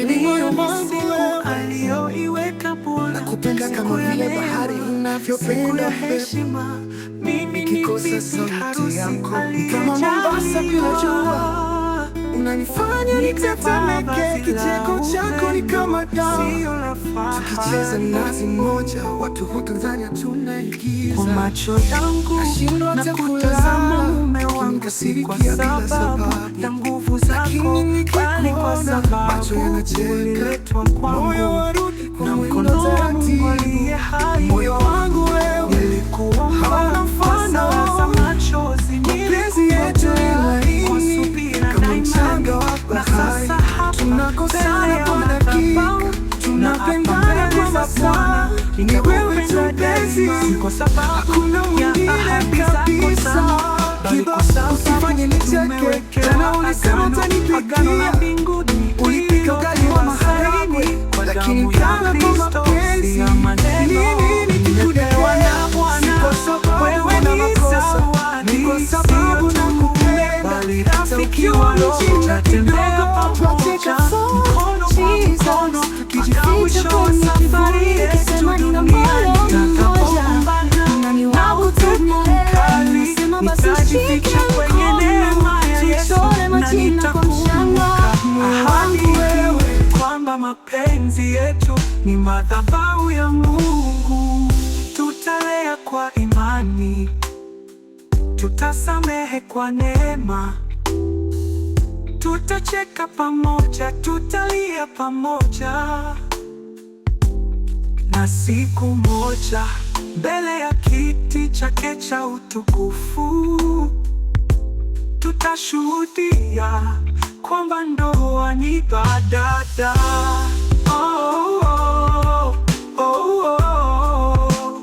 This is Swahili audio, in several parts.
Ili moyo wangu aliyoiweka Bwana, nakupenda kama vile bahari inavyopenda heshima. Mimi nikikosa sauti yako ni kama Mombasa bila jua. Unanifanya nitetemeke, kicheko chako ni kama dawa. Tukicheza nazi moja, watu hutadhani tunaigiza. Kwa macho yangu nashindwa hata nakutazama mume wangu, nikasirikia kwa bila sababu ya nguvu zako, bali kwa sababu uliletwa kwangu na mkono wa Mungu aliye hai. Moyo wangu wewe Nilikuomba kwa sala za machozi, nilikuja kwa subira na imani, na sasa hapa tunakosana kwa dakika, tunapendana kwa masaa. Ni wewe tu mpenzi, kwa sababu hakuna mwingine kabisa. Usifanye nicheke, tena ulisema utanipikia. Ulipika ugali wa maharagwe, lakini kama kwa mapenzi. Nini nikikulewa na Bwana, wewe ni sawa. Ni kwa sababu nakupenda, rafiki wa roho, tunatembea pamoja, mkono kwa mkono, mpaka mwisho wa safari yetu duniani. Tutakapokumbana na upepo mkali, nitajificha kwenye neema ya Yesu, na nitakumbuka ahadi wewe kwamba mapenzi yetu ni madhabahu ya Mungu. Tutalea kwa imani, tutasamehe kwa neema, tutacheka pamoja, tutalia pamoja, na siku moja mbele ya kiti chake cha utukufu tutashuhudia kwamba ndoa ni ibada. Oh, oh, oh, oh.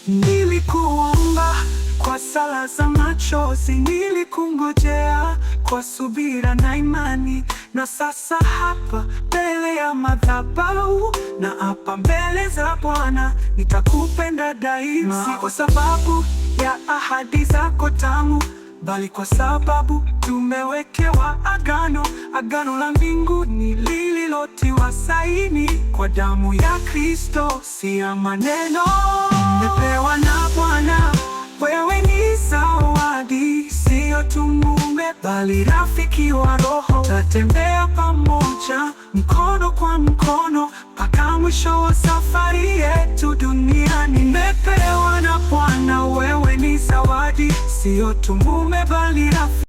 Nilikuomba kwa sala za machozi, nilikungojea kwa subira na imani, na sasa hapa mbele ya madhabahu, na hapa mbele za Bwana nitakupenda daima. Si kwa sababu ya ahadi zako tamu, bali kwa sababu tumewekewa agano, agano la mbinguni lililotiwa saini kwa damu ya Kristo, si ya maneno. Nimepewa na Bwana, wewe ni zawadi, sio tu mume bali rafiki wa roho. Tutatembea pamoja, mkono kwa mkono, mpaka mwisho wa safari yetu duniani. Nimepewa na Bwana, wewe ni zawadi, sio tu mume bali rafiki